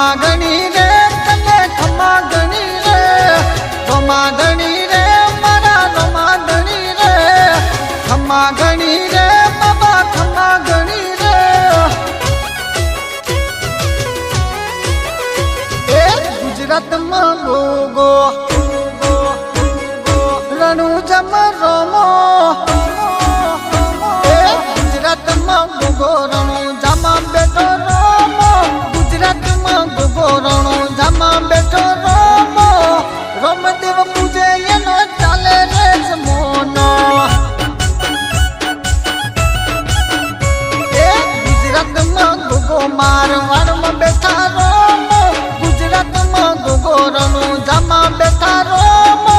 ખમ્મા ગણી રે તને ખમ્મા ગણી રે રોમા ગણી રે મારા રોમા ગણી રે ખમ્મા ગણી રે બાબા ખમ્મા ગણી રે એ ગુજરાતમાં ગોગો રણું જમ રોમો એ ગુજરાતમાં ગોગો રણું જમા બેઠો રોમો ગુજરાતમાં ગોગો રણું જમા બેઠો રોમો રોમદેવ પૂજે એનો ચાલે રે જમોનો એ ગુજરાતમાં ગોગો મારવાડમાં બેઠા રોમો ગુજરાતમાં ગોગો રણું જમા બેઠા રોમો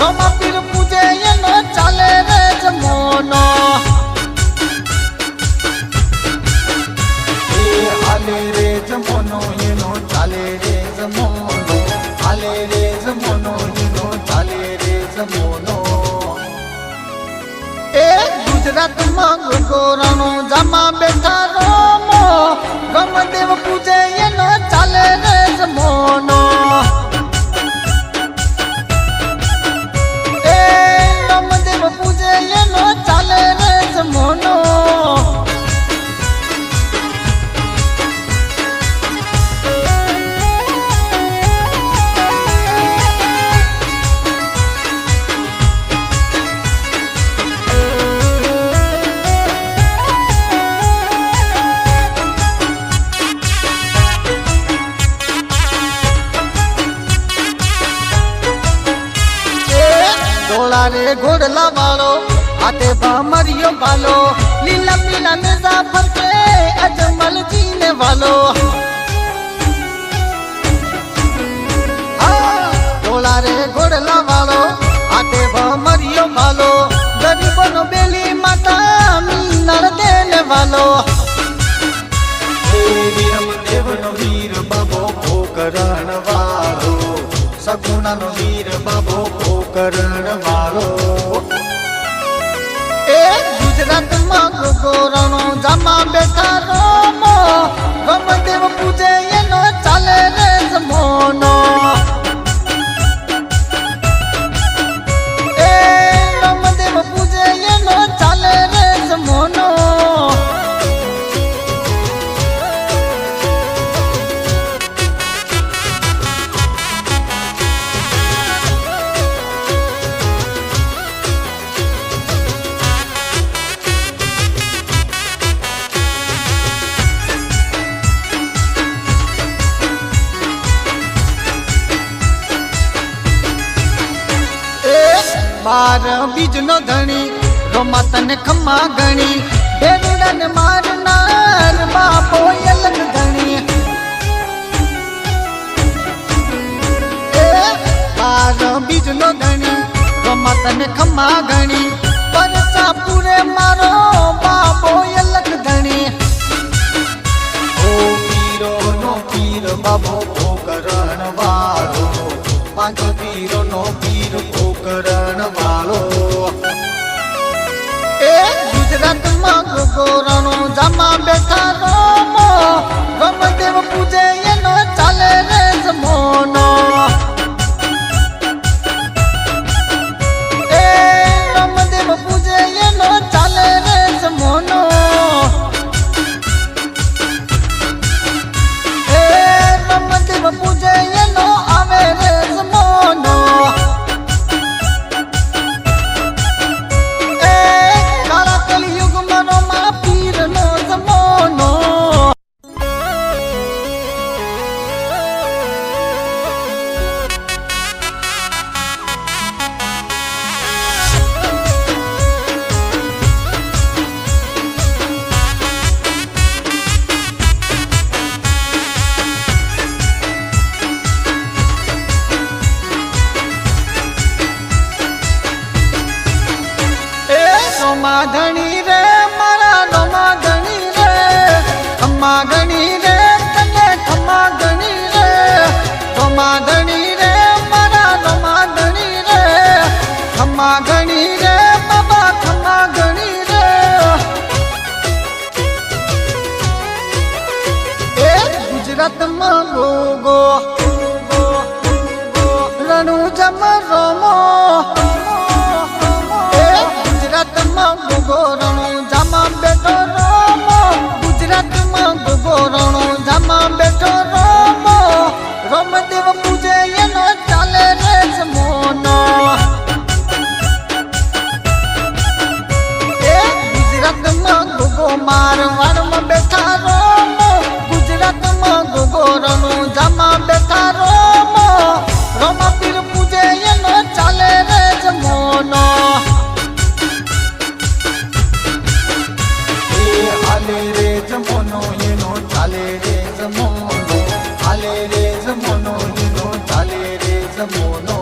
રોમા પીર પૂજે એનો ચાલે રે જમોનો હાલે રે જમોનો એનો ચાલે રે જમોનો હાલે રે જમોનો એનો ચાલે રે જમોનો એ ગુજરાતમાં ગોગો રણું જમા બેઠા રોમો ગમદેવ પૂજે એનો ચાલે રે જમોનો એ ગમદેવ પૂજે એનો ચાલે રે જમોનો रे घोड़ला वालो हाथे बामरियो वालो लीला पीला मुज़फ़्फ़र पे अजमल जीने वालो घोड़ा रे घोड़ला वालो हाथे बामरियो वालो गरीबों नो बेली माता मीनर देने वालो वीरमदेव नो वीर बाबो पोकरण वालो सगुणा नो वीर बाबो पोकरण वालो ए ગુજરાતમાં ગોગો રણું જમા બેઠા રોમો ગમદેવ પૂજે એનો ચાલે રે જમોનો એ ગમદેવ પૂજે એનો ચાલે રે જમોનો बार बीज नो धणी रोमा तने खम्मा गणी भेरुड़ा ने मारनार बापो अलग धणी बार बीज नो धणी रोमा तने खम्मा गणी परचा पूरे मारो बापो अलग धणी ओ पीरो नो पीर बाबो पोकरण वालो પાંચ પીરો નો પીર પોકરણ વાળો એ ગુજરાતમાં ગોગો રણું જમા બેઠા રોમો ગમદેવ પૂજે એનો ચાલે રે જમોનો એ ગમદેવ પૂજે એનો ચાલે રે જમોનો એ ગમદેવ પૂજે એનો આવે રે જમોનો એ કાળા કલિયુગમાં રોમા પીરનો જમોનો રોમા ધણી રે મારા રોમા ધણી રે ખમ્મા ગણી રે તને ખમ્મા ગણી રે રોમા ધણી રે મારા રોમા ધણી રે ખમ્મા ગણી રે બાબા ખમ્મા ગણી રે એ ગુજરાત ગુજરાતમાં ગોગો રણું જમ રોમો ગુજરાતમાં ગોગો રણું જામાં બેઠો રોમો ગુજરાતમાં ગોગો રણું જામાં બેઠો રોમો રોમદેવ પૂજે એનો ચાલે રે જમોનો ગુજરાતમાં ગોગો મારવાડમાં બેઠા રોમો ગુજરાતમાં ગોગો રણું જામાં બેઠા રોમો રોમા પીર પૂજે એનો ચાલે રે જમોનો હાલે રે જમોનો એનો ચાલે રે જમોનો હાલે રે જમોનો એનો ચાલે રે જમોનો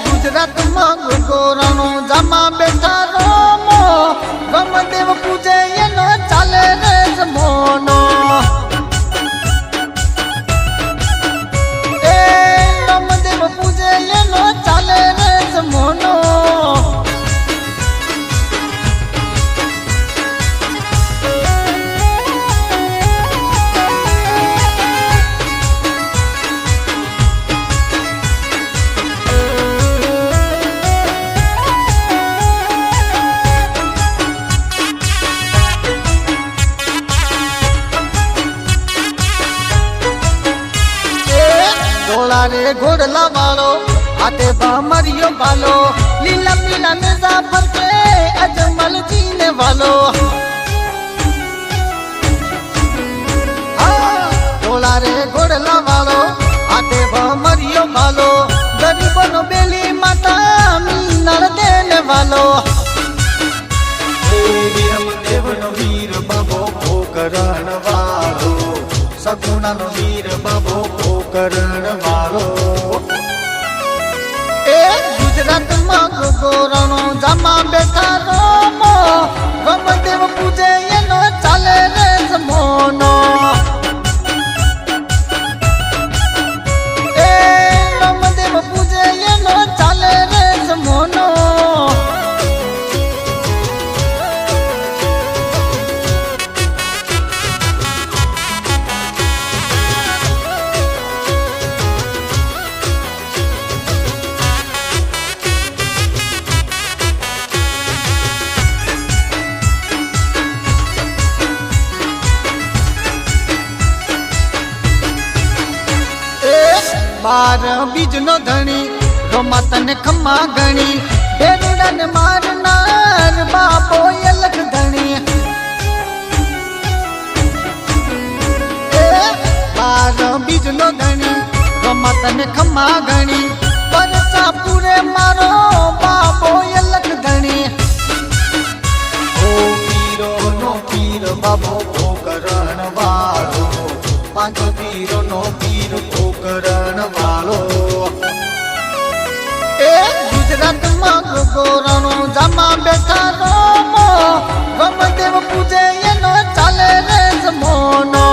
ગુજરાતમાં ગોગો રણું જામાં બેઠા રોમો રમદેવ પૂજે એનો ચાલે રે જમોનો રમદેવ પૂજે એનો ચાલે રે જમોનો રે ઘોડલા વાળો હાથે ભમરિયો વાલો લીલા પીલા ને જાફર કે અજમલ જીને વાલો ઘોડા રે ઘોડલા વાળો હાથે ભમરિયો વાલો ગરીબોનો બેલી માતા મીનળ દેને વાલો દેવનો વીર બાબો પોકરણ વાળો સગુણાનો વીર બાબો પોકરણ વાળો ગુજરાતમાં ગોગો રણું જામાં બેઠા રોમો રમદેવ પૂજે એનો ચાલે રે જમોનો રમદેવ પૂજે એનો ચાલે રે જમોનો બાર બીજનો ધણી રોમા તને ખમ્મા ગણી ભેરુડાને મારનાર બાપો અલગ ધણી બાર બીજનો ધણી રોમા તને ખમ્મા ગણી પરચા પૂરે મારો બાપો અલગ ધણી ઓ પીરો નો પીર બાબો પોકરણ વાળો પાંચો પીરો નો પીર પોકરણ વાળો ગુજરાતમાં ગોગો રણું જામાં બેઠા રોમો રમદેવ પૂજે એનો ચાલે રે જમોનો